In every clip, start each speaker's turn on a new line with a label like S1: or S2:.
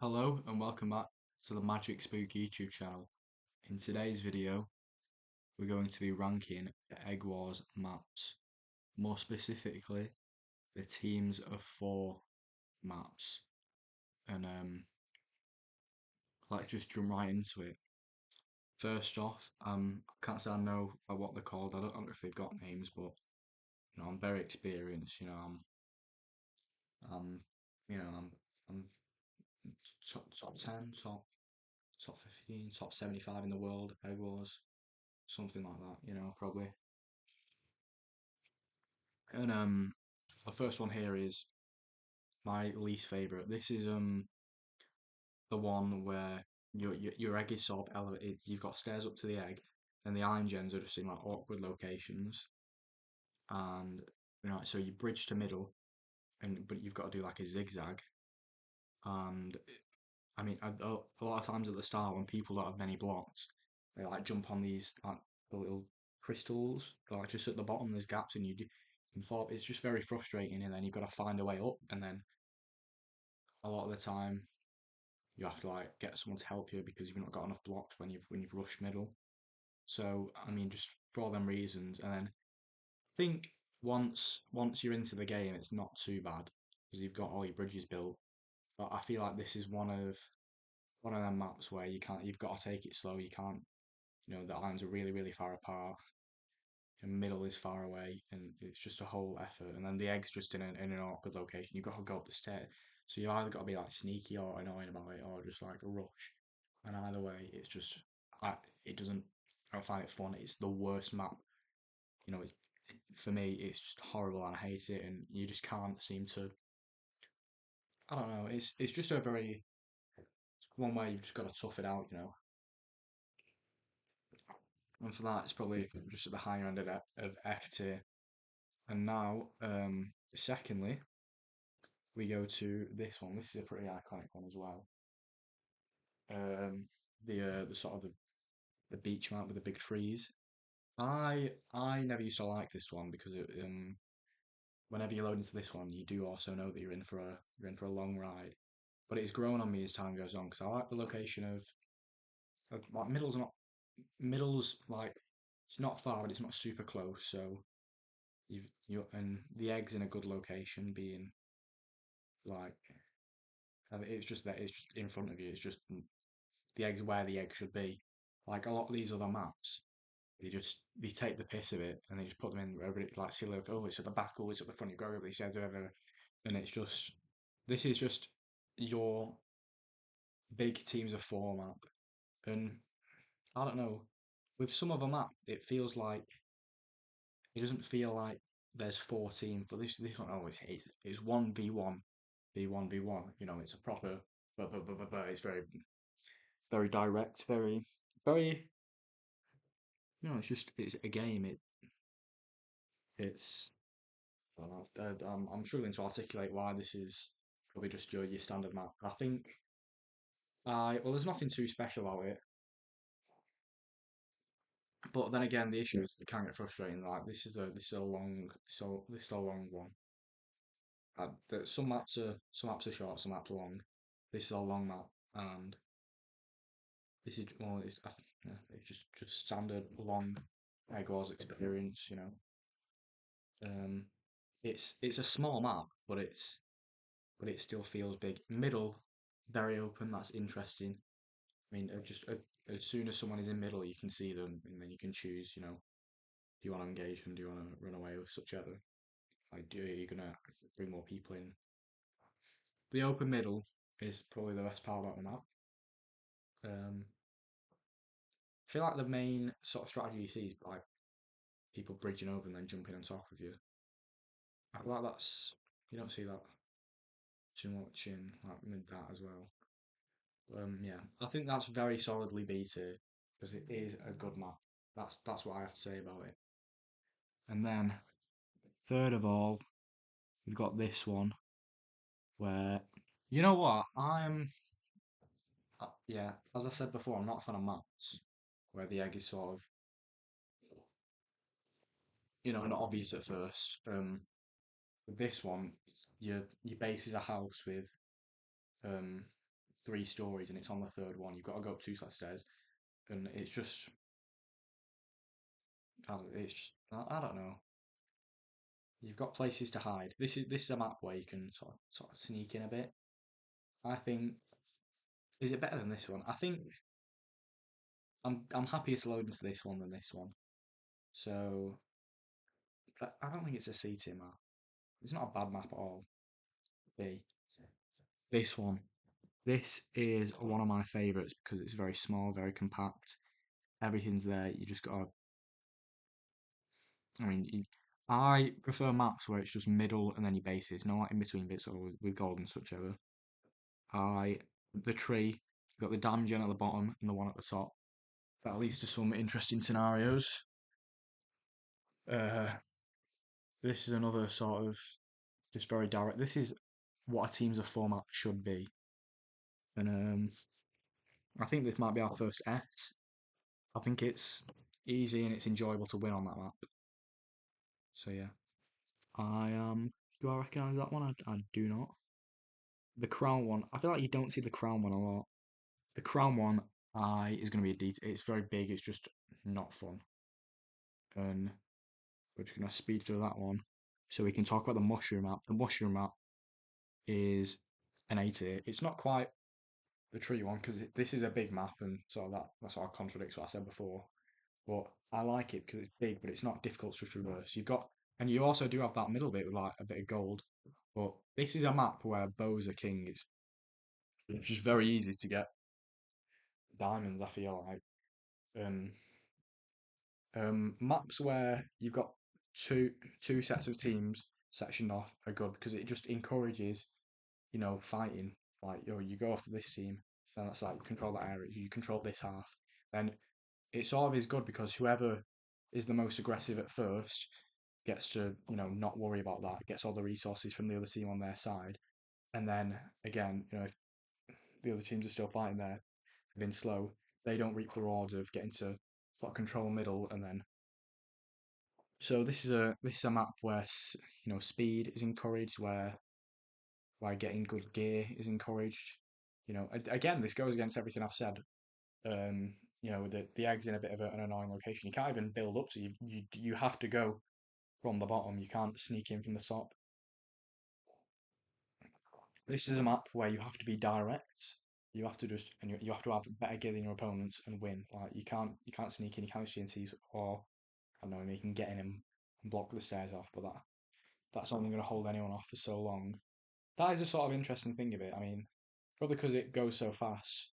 S1: Hello and welcome back to the Magic Spook YouTube channel. In today's video, we're going to be ranking the Egg Wars maps, more specifically the teams of four maps. And let's just jump right into it. First off, I can't say I know what they're called. I don't know if they've got names, but I'm very experienced. I'm, you know, I'm top 10, top 15, top 75 in the world Egg Wars, something like that. Probably. And the first one here is my least favorite. This is the one where your egg is sort of elevated. You've got stairs up to the egg, and the iron gens are just in like awkward locations. And so you bridge to middle, but you've got to do like a zigzag. And I mean, a lot of times at the start when people don't have many blocks, they like jump on these like the little crystals, like just at the bottom. There's gaps, and you fall. It's just very frustrating, and then you've got to find a way up, and then a lot of the time you have to like get someone to help you because you've not got enough blocks when you've rushed middle. So I mean, just for all them reasons, and then I think once you're into the game, it's not too bad because you've got all your bridges built. But I feel like this is one of them maps where you've got to take it slow. You can't, the islands are really really far apart. The middle is far away, and it's just a whole effort. And then the egg's just in an awkward location. You've got to go up the stairs, so you either got to be like sneaky or annoying about it, or just like rush. And either way, it's just I it doesn't. I don't find it fun. It's the worst map. It's for me. It's just horrible, and I hate it. And you just can't seem to. I don't know. It's just a very one way you've just got to tough it out. And for that, it's probably just at the higher end of F tier. And now, secondly, we go to this one. This is a pretty iconic one as well. Um, the sort of the beach map with the big trees. I never used to like this one because whenever you load into this one, you do also know that you're in for a long ride. But it's grown on me as time goes on because I like the location of like middle's like it's not far, but it's not super close. So and the eggs in a good location being like it's just that it's just in front of you. It's just the egg's where the egg should be. Like a lot of these other maps, they take the piss of it and they just put them in wherever it like see like oh it's at the back, oh it's at the front, you go over these heads, whatever, and it's just this is just your big teams of four map, and I don't know. With some of them map, it feels like it doesn't feel like there's four teams, but this one always it's 1v1, v1v1. It's a proper, but it's very very direct, very. It's a game. It's I don't know. I'm struggling to articulate why this is probably just your standard map. I think well, there's nothing too special about it, but then again, the issue is it can get frustrating. Like this is a long one. Some maps are short, some maps are long. This is a long map, and this is well, it's just standard long Egg Wars experience. Um, it's a small map, but it still feels big. Middle, very open. That's interesting. I mean, as soon as someone is in middle, you can see them, and then you can choose. Do you want to engage them? Do you want to run away with such other? Like, are you gonna bring more people in? The open middle is probably the best part about the map. I feel like the main sort of strategy you see is like people bridging over and then jumping on top of you. I feel like you don't see that too much in like mid that as well. Yeah, I think that's very solidly B tier because it is a good map. That's what I have to say about it. And then third of all, we've got this one where you know what yeah, as I said before, I'm not a fan of maps where the egg is sort of not obvious at first. With this one, your base is a house with um three stories and it's on the third one. You've got to go up two sets of stairs, and it's just, I don't know. You've got places to hide. This is a map where you can sort of sneak in a bit. I think is it better than this one? I think I'm happier to load into this one than this one. So I don't think it's a C tier map. It's not a bad map at all. B. This one. This is one of my favourites because it's very small, very compact. Everything's there. You just gotta. I mean, I prefer maps where it's just middle and then your bases, no like in between bits or with gold and such ever. I the tree, you've got the diamond gen at the bottom and the one at the top. That leads to some interesting scenarios. Uh, this is another sort of just very direct. This is what a team's of format should be, and I think this might be our first S. I think it's easy and it's enjoyable to win on that map. So yeah, I do I recognise that one? I do not. The crown one, I feel like you don't see the crown one a lot. The crown one, I is going to be a detail. It's very big. It's just not fun, and we're just going to speed through that one, so we can talk about the mushroom map. The mushroom map is an A tier. It's not quite the tree one because this is a big map, and so that sort of contradicts what I said before. But I like it because it's big, but it's not difficult to traverse. And you also do have that middle bit with like a bit of gold. But this is a map where bows are king. It's just very easy to get diamonds. I feel like um, maps where you've got two two sets of teams sectioned off are good because it just encourages fighting. Like you go after this team, then that's like control that area. You control this half, then it sort of is good because whoever is the most aggressive at first gets to not worry about that, gets all the resources from the other team on their side, and then again, if the other teams are still fighting there, have been slow, they don't reap the rewards of getting to sort of control middle, and then so this is a map where speed is encouraged, where getting good gear is encouraged. Again, this goes against everything I've said. Um, the egg's in a bit of an annoying location. You can't even build up, so you have to go from the bottom. You can't sneak in from the top. This is a map where you have to be direct. You have to just and you have to have better gear than your opponents and win. Like you can't sneak in. You can't use TNTs or I don't know. You can get in and block the stairs off, but that's only going to hold anyone off for so long. That is a sort of interesting thing of it. I mean, probably because it goes so fast,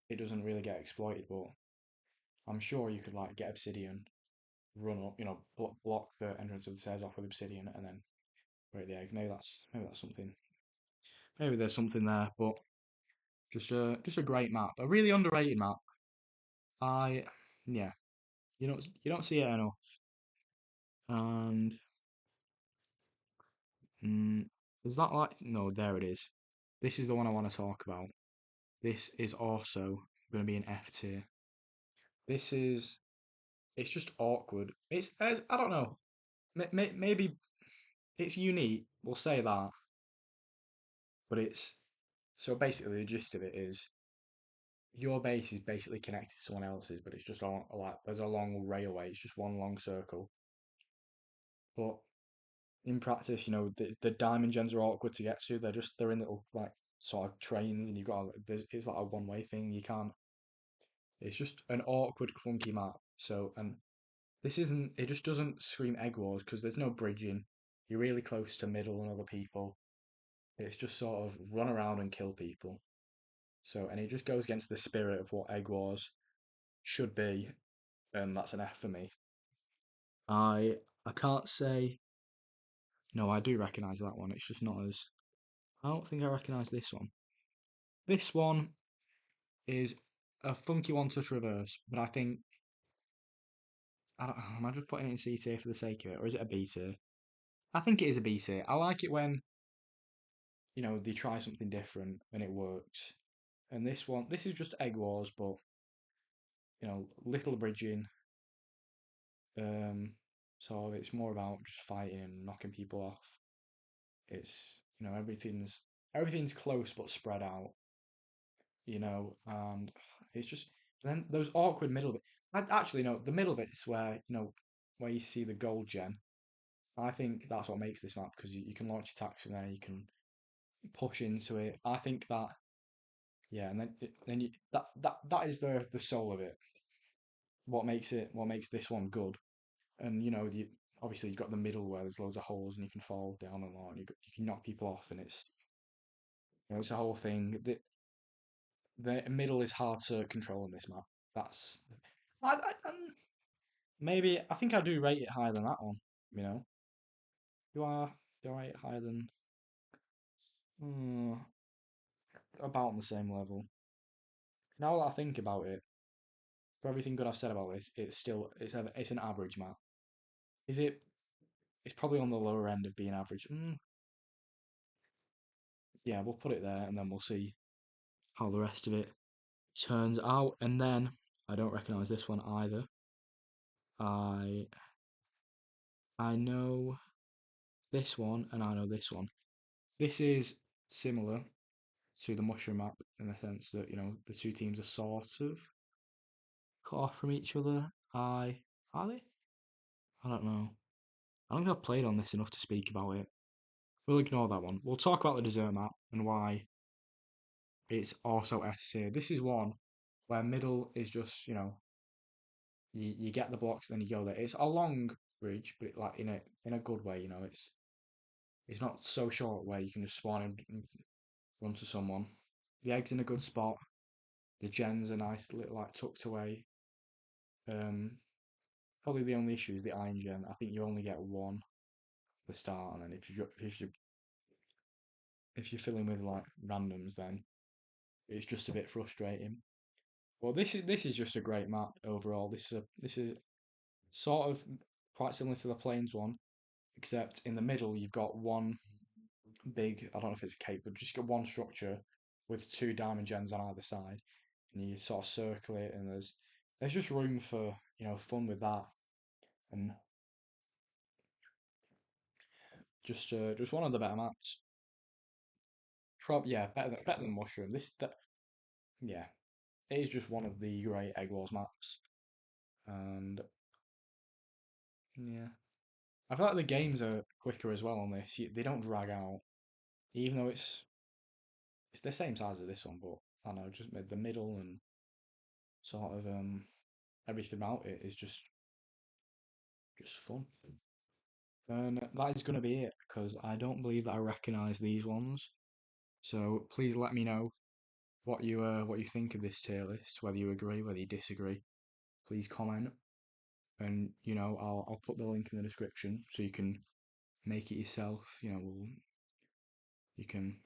S1: it doesn't really get exploited. But I'm sure you could like get obsidian, run up, block the entrance of the stairs off with obsidian, and then break the egg. Maybe that's something. Maybe there's something there, but just a great map, a really underrated map. I yeah, you don't see it enough. And mm, is that like no? There it is. This is the one I want to talk about. This is also going to be an F tier. This is it's just awkward. It's I don't know. Maybe it's unique. We'll say that, but it's so basically the gist of it is your base is basically connected to someone else's, but it's just on like there's a long railway. It's just one long circle. But in practice, the diamond gens are awkward to get to. They're in little like sort of trains, and it's like a one way thing. You can't. It's just an awkward, clunky map. So and this isn't. It just doesn't scream egg wars because there's no bridging. You're really close to middle and other people. It's just sort of run around and kill people. So and it just goes against the spirit of what egg wars should be, and that's an F for me. I can't say no. I do recognise that one. It's just not as. I don't think I recognise this one. This one is a funky one to traverse, but I think I don't. Am I just putting it in C tier for the sake of it, or is it a B tier? I think it is a B tier. I like it when they try something different and it works. And this is just Egg Wars, but little bridging. Um, so it's more about just fighting and knocking people off. It's everything's close but spread out. and it's just then those awkward middle bit. Actually, no, the middle bits where where you see the gold gem. I think that's what makes this map because you can launch attacks from there. You can push into it. I think that yeah, and then that is the soul of it. What makes this one good. And obviously you've got the middle where there's loads of holes and you can fall down a lot. And you can knock people off, and it's a whole thing. The middle is hard to control in this map. That's maybe I think I do rate it higher than that one. You know, do I do I rate it higher than uh, about on the same level? Now that I think about it, for everything good I've said about this, it's an average map. Is it? It's probably on the lower end of being average. Yeah, we'll put it there, and then we'll see how the rest of it turns out. And then I don't recognise this one either. I I know this one, and I know this one. This is similar to the mushroom map in the sense that the two teams are sort of cut off from each other. I Are they? I don't know. I don't think I've played on this enough to speak about it. We'll ignore that one. We'll talk about the dessert map and why it's also S tier. This is one where middle is just you get the blocks, then you go there. It's a long bridge, but like in a good way. It's not so short where you can just spawn and run to someone. The egg's in a good spot. The gens are nice, little like tucked away. Um, Probably the only issue is the iron gen. I think you only get one at the start, and then if you're filling with like randoms, then it's just a bit frustrating. Well, this is just a great map overall. This is sort of quite similar to the plains one, except in the middle you've got one big. I don't know if it's a cape, but just got one structure with two diamond gems on either side, and you sort of circle it, and there's just room for fun with that, and just one of the better maps. Yeah, better than Mushroom. Yeah, it is just one of the great Egg Wars maps, and yeah, I feel like the games are quicker as well on this. They don't drag out, even though it's the same size as this one, but I don't know, just the middle and sort of everything about it is just fun. And that is going to be it because I don't believe that I recognise these ones. So please let me know what you think of this tier list, whether you agree, whether you disagree. Please comment, and I'll put the link in the description so you can make it yourself. You can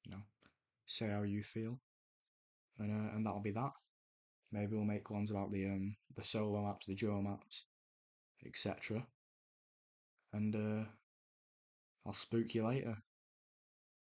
S1: you know say how you feel, and that'll be that. Maybe we'll make ones about the solo maps, the duo maps, etc. And I'll spook you later.